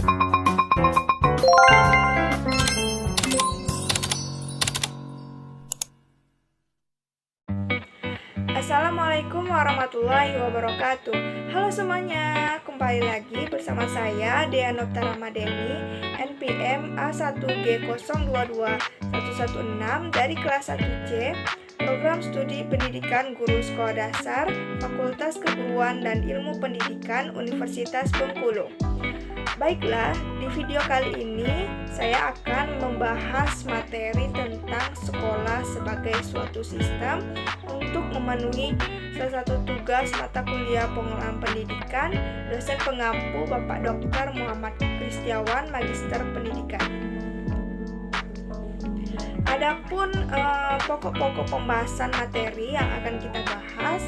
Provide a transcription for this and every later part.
Assalamualaikum warahmatullahi wabarakatuh. Halo semuanya, kembali lagi bersama saya Dea Nopta Ramadeni, NPM A1G022116 dari kelas 1C, Program Studi Pendidikan Guru Sekolah Dasar, Fakultas Keguruan dan Ilmu Pendidikan Universitas Bengkulu. Baiklah, di video kali ini saya akan membahas materi tentang sekolah sebagai suatu sistem untuk memenuhi salah satu tugas mata kuliah pengelolaan pendidikan dosen pengampu Bapak Dr. Muhammad Kristiawan, Magister Pendidikan. Adapun pokok-pokok pembahasan materi yang akan kita bahas: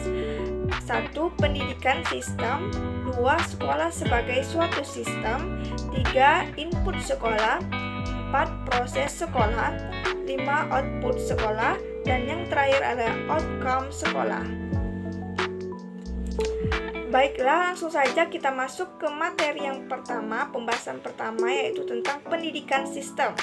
1. Pendidikan sistem. 2. Sekolah sebagai suatu sistem. 3. Input sekolah. 4. Proses sekolah. 5. Output sekolah. Dan yang terakhir adalah outcome sekolah. Baiklah, langsung saja kita masuk ke materi yang pertama, pembahasan pertama, yaitu tentang pendidikan sistem.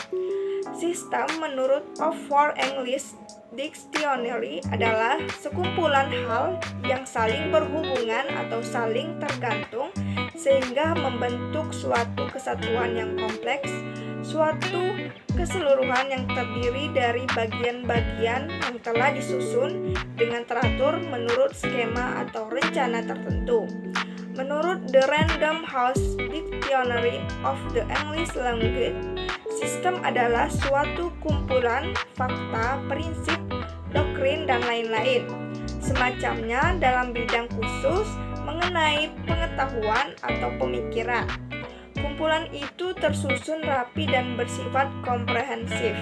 Sistem menurut Oxford English Dictionary adalah sekumpulan hal yang saling berhubungan atau saling tergantung sehingga membentuk suatu kesatuan yang kompleks, suatu keseluruhan yang terdiri dari bagian-bagian yang telah disusun dengan teratur menurut skema atau rencana tertentu. Menurut The Random House Dictionary of the English Language, sistem adalah suatu kumpulan fakta, prinsip, doktrin, dan lain-lain semacamnya dalam bidang khusus mengenai pengetahuan atau pemikiran. Kumpulan itu tersusun rapi dan bersifat komprehensif.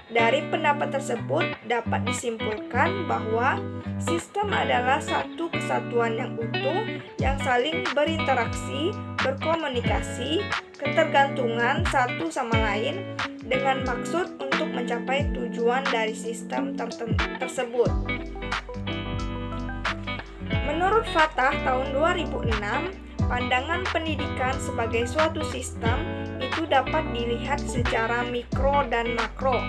Dari pendapat tersebut dapat disimpulkan bahwa sistem adalah satu kesatuan yang utuh yang saling berinteraksi, berkomunikasi, ketergantungan satu sama lain dengan maksud untuk mencapai tujuan dari sistem tersebut. Menurut Fatah tahun 2006, pandangan pendidikan sebagai suatu sistem itu dapat dilihat secara mikro dan makro.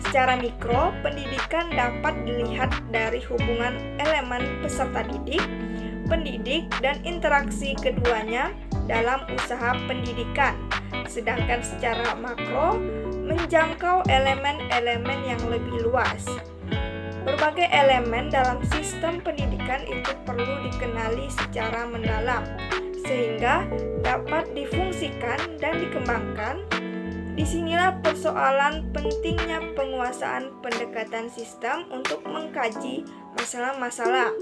Secara mikro, pendidikan dapat dilihat dari hubungan elemen peserta didik, pendidik, dan interaksi keduanya dalam usaha pendidikan. Sedangkan secara makro, menjangkau elemen-elemen yang lebih luas. Berbagai elemen dalam sistem pendidikan itu perlu dikenali secara mendalam, sehingga dapat difungsikan dan dikembangkan. Disinilah persoalan pentingnya penguasaan pendekatan sistem untuk mengkaji masalah-masalah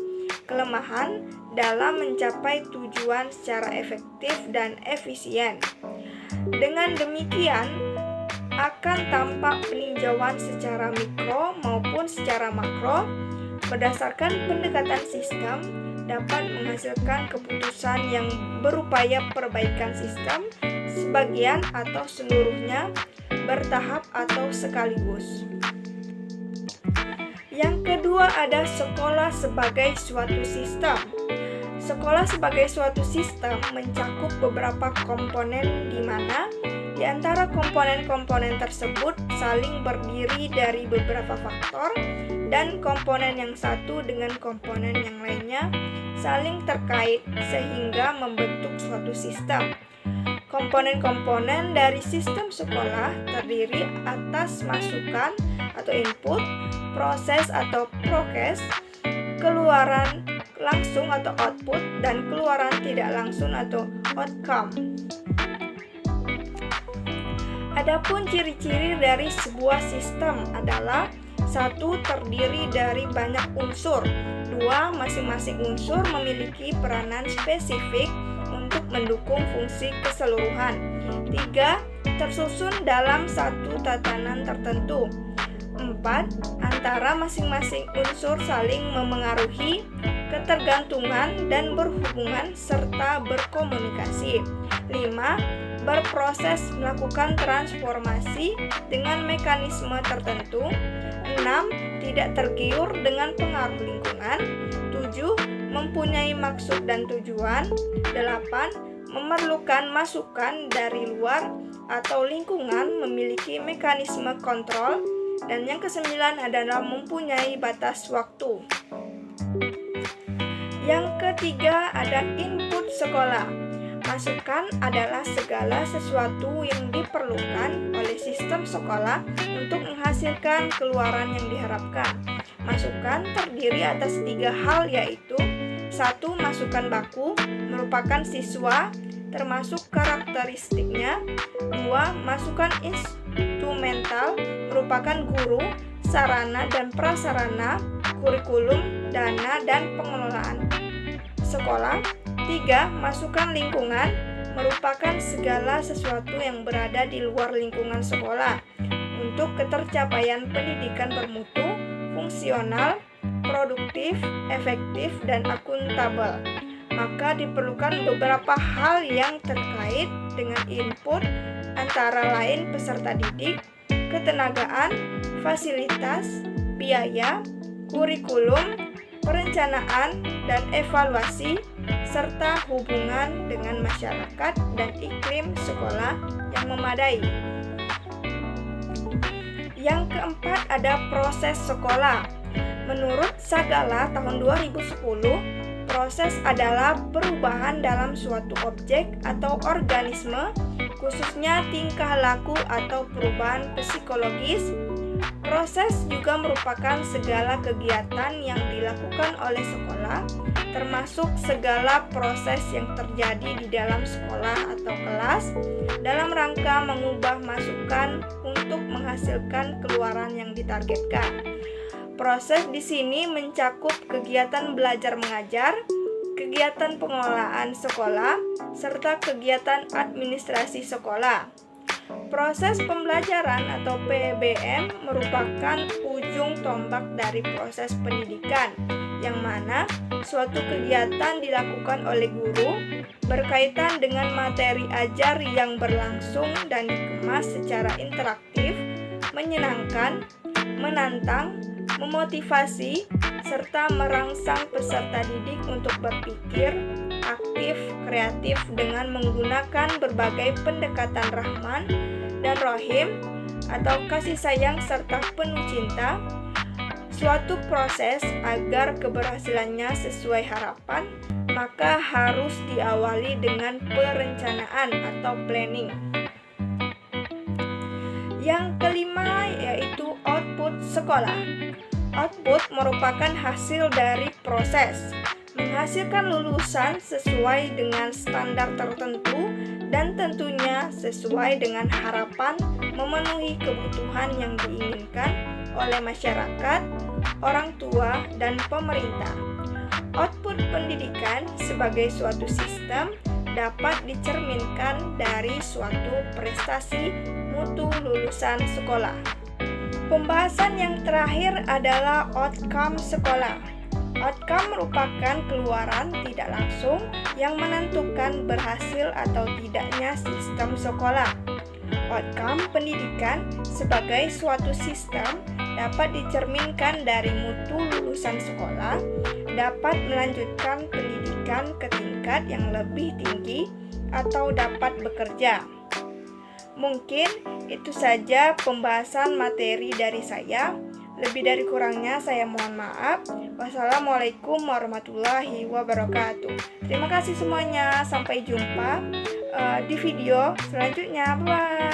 kelemahan dalam mencapai tujuan secara efektif dan efisien. Dengan demikian, akan tampak peninjauan secara mikro maupun secara makro berdasarkan pendekatan sistem dapat menghasilkan keputusan yang berupaya perbaikan sistem sebagian atau seluruhnya, bertahap atau sekaligus. Yang kedua ada sekolah sebagai suatu sistem. Sekolah sebagai suatu sistem mencakup beberapa komponen di mana di antara komponen-komponen tersebut saling berdiri dari beberapa faktor dan komponen yang satu dengan komponen yang lainnya saling terkait sehingga membentuk suatu sistem. Komponen-komponen dari sistem sekolah terdiri atas masukan atau input, proses atau prokes, keluaran langsung atau output, dan keluaran tidak langsung atau outcome. Adapun ciri-ciri dari sebuah sistem adalah: 1. Terdiri dari banyak unsur. 2. Masing-masing unsur memiliki peranan spesifik untuk mendukung fungsi keseluruhan. 3. Tersusun dalam satu tatanan tertentu. 4. Antara masing-masing unsur saling memengaruhi, ketergantungan, dan berhubungan serta berkomunikasi. 5. Berproses melakukan transformasi dengan mekanisme tertentu. 6. Tidak tergiur dengan pengaruh lingkungan. 7. Mempunyai maksud dan tujuan. 8. memerlukan masukan dari luar atau lingkungan, memiliki mekanisme kontrol, dan yang kesembilan adalah mempunyai batas waktu. Yang ketiga ada input sekolah. Masukan adalah segala sesuatu yang diperlukan oleh sistem sekolah untuk menghasilkan keluaran yang diharapkan. Masukan terdiri atas 3 hal, yaitu 1. Masukan baku merupakan siswa termasuk karakteristiknya. 2. Masukan instrumental merupakan guru, sarana dan prasarana, kurikulum, dana, dan pengelolaan sekolah. 3. Masukan lingkungan merupakan segala sesuatu yang berada di luar lingkungan sekolah untuk ketercapaian pendidikan bermutu, fungsional, produktif, efektif, dan akuntabel. Maka diperlukan beberapa hal yang terkait dengan input, antara lain peserta didik, ketenagaan, fasilitas, biaya, kurikulum, perencanaan dan evaluasi, serta hubungan dengan masyarakat dan iklim sekolah yang memadai. Yang keempat ada proses sekolah. Menurut Sagala tahun 2010, proses adalah perubahan dalam suatu objek atau organisme, khususnya tingkah laku atau perubahan psikologis. Proses juga merupakan segala kegiatan yang dilakukan oleh sekolah, termasuk segala proses yang terjadi di dalam sekolah atau kelas, dalam rangka mengubah masukan untuk menghasilkan keluaran yang ditargetkan. Proses di sini mencakup kegiatan belajar mengajar, kegiatan pengelolaan sekolah, serta kegiatan administrasi sekolah. Proses pembelajaran atau PBM merupakan ujung tombak dari proses pendidikan, yang mana suatu kegiatan dilakukan oleh guru berkaitan dengan materi ajar yang berlangsung dan dikemas secara interaktif, menyenangkan, menantang, memotivasi, serta merangsang peserta didik untuk berpikir aktif, kreatif dengan menggunakan berbagai pendekatan Rahman dan Rohim atau kasih sayang serta penuh cinta. Suatu proses agar keberhasilannya sesuai harapan, maka harus diawali dengan perencanaan atau planning. Yang kelima yaitu output sekolah. Output merupakan hasil dari proses, menghasilkan lulusan sesuai dengan standar tertentu dan tentunya sesuai dengan harapan, memenuhi kebutuhan yang diinginkan oleh masyarakat, orang tua, dan pemerintah. Output pendidikan sebagai suatu sistem dapat dicerminkan dari suatu prestasi mutu lulusan sekolah. Pembahasan yang terakhir adalah outcome sekolah. Outcome merupakan keluaran tidak langsung yang menentukan berhasil atau tidaknya sistem sekolah. Outcome pendidikan sebagai suatu sistem dapat dicerminkan dari mutu lulusan sekolah, dapat melanjutkan pendidikan ke tingkat yang lebih tinggi, atau dapat bekerja. Mungkin itu saja pembahasan materi dari saya. Lebih dari kurangnya saya mohon maaf. Wassalamualaikum warahmatullahi wabarakatuh. Terima kasih semuanya. Sampai jumpa di video selanjutnya. Bye.